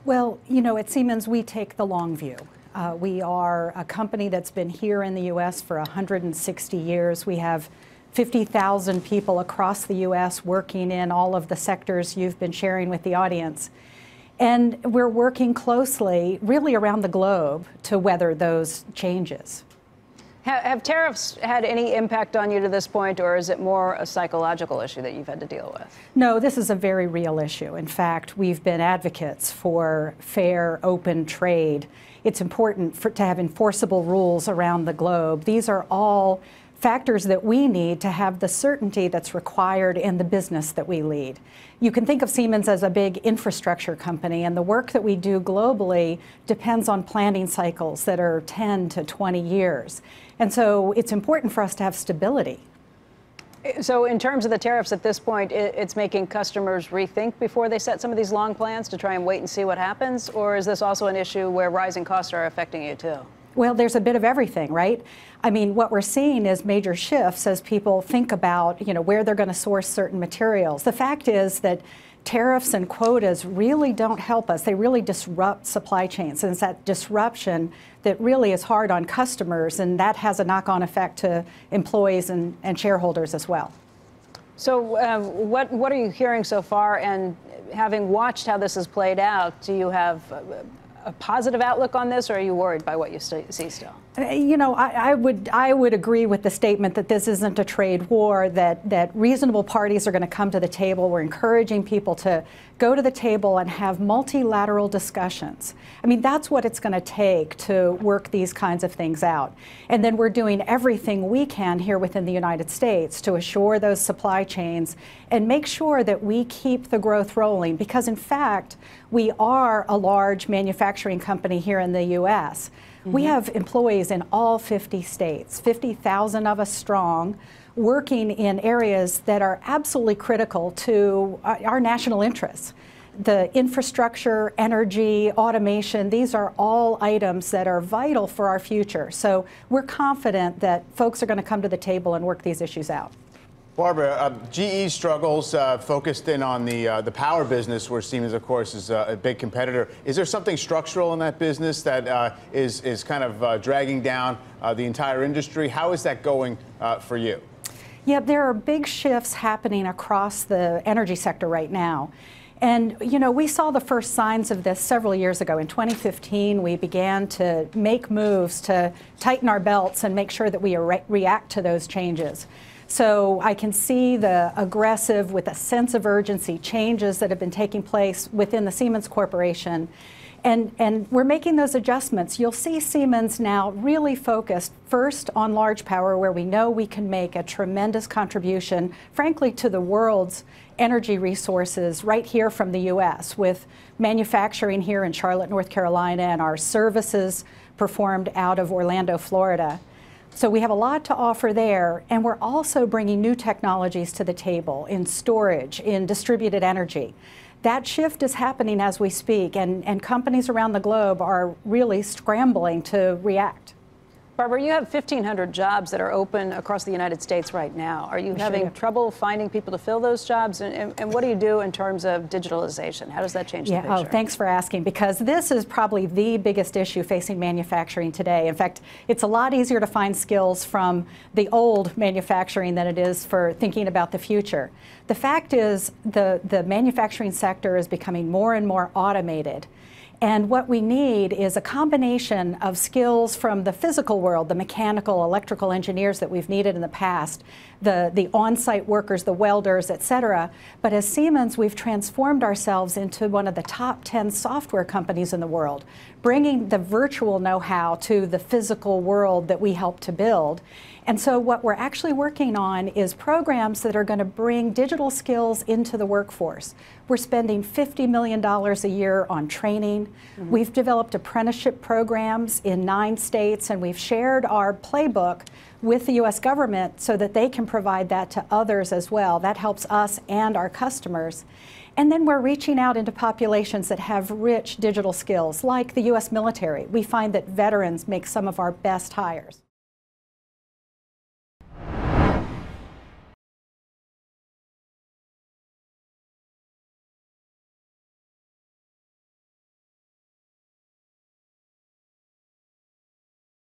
Well, you know, at Siemens, we take the long view. We are a company that's been here in the U.S. for 160 years. We have 50,000 people across the U.S. working in all of the sectors you've been sharing with the audience. And we're working closely, really around the globe, to weather those changes. Have tariffs had any impact on you to this point, or is it more a psychological issue that you've had to deal with? No, this is a very real issue. In fact, we've been advocates for fair, open trade. It's important to have enforceable rules around the globe. These are all factors that we need to have the certainty that's required in the business that we lead. You can think of Siemens as a big infrastructure company, and the work that we do globally depends on planning cycles that are 10 to 20 years. And so it's important for us to have stability. So in terms of the tariffs at this point, it's making customers rethink before they set some of these long plans to try and wait and see what happens? Or is this also an issue where rising costs are affecting you too? Well, there's a bit of everything, right? I mean, what we're seeing is major shifts as people think about, where they're going to source certain materials. The fact is that tariffs and quotas really don't help us. They really disrupt supply chains. And it's that disruption that really is hard on customers, and that has a knock-on effect to employees and shareholders as well. So what are you hearing so far? And having watched how this has played out, do you have a positive outlook on this, or are you worried by what you see still? I would agree with the statement that this isn't a trade war, that reasonable parties are going to come to the table. We're encouraging people to go to the table and have multilateral discussions. I mean, that's what it's going to take to work these kinds of things out. And then we're doing everything we can here within the United States to assure those supply chains and make sure that we keep the growth rolling, because in fact, we are a large manufacturing company here in the U.S. We have employees in all 50 states, 50,000 of us strong, working in areas that are absolutely critical to our national interests. The infrastructure, energy, automation, these are all items that are vital for our future. So we're confident that folks are going to come to the table and work these issues out. Barbara, GE struggles focused in on the power business, where Siemens, of course, is a big competitor. Is there something structural in that business that is kind of dragging down the entire industry? How is that going for you? Yeah, there are big shifts happening across the energy sector right now. And, we saw the first signs of this several years ago. In 2015, we began to make moves to tighten our belts and make sure that we react to those changes. So I can see the aggressive, with a sense of urgency, changes that have been taking place within the Siemens Corporation. And we're making those adjustments. You'll see Siemens now really focused first on large power, where we know we can make a tremendous contribution, frankly, to the world's energy resources right here from the U.S., with manufacturing here in Charlotte, North Carolina, and our services performed out of Orlando, Florida. So we have a lot to offer there, and we're also bringing new technologies to the table in storage, in distributed energy. That shift is happening as we speak, and companies around the globe are really scrambling to react. Barbara, you have 1,500 jobs that are open across the United States right now. Are you having trouble finding people to fill those jobs? And what do you do in terms of digitalization? How does that change the picture? Oh, thanks for asking, because this is probably the biggest issue facing manufacturing today. In fact, it's a lot easier to find skills from the old manufacturing than it is for thinking about the future. The fact is the manufacturing sector is becoming more and more automated. And what we need is a combination of skills from the physical world, the mechanical, electrical engineers that we've needed in the past, the on-site workers, the welders, et cetera. But as Siemens, we've transformed ourselves into one of the top 10 software companies in the world, bringing the virtual know-how to the physical world that we help to build. And so what we're actually working on is programs that are going to bring digital skills into the workforce. We're spending $50 million a year on training. We've developed apprenticeship programs in 9 states, and we've shared our playbook with the U.S. government so that they can provide that to others as well. That helps us and our customers. And then we're reaching out into populations that have rich digital skills, like the U.S. military. We find that veterans make some of our best hires.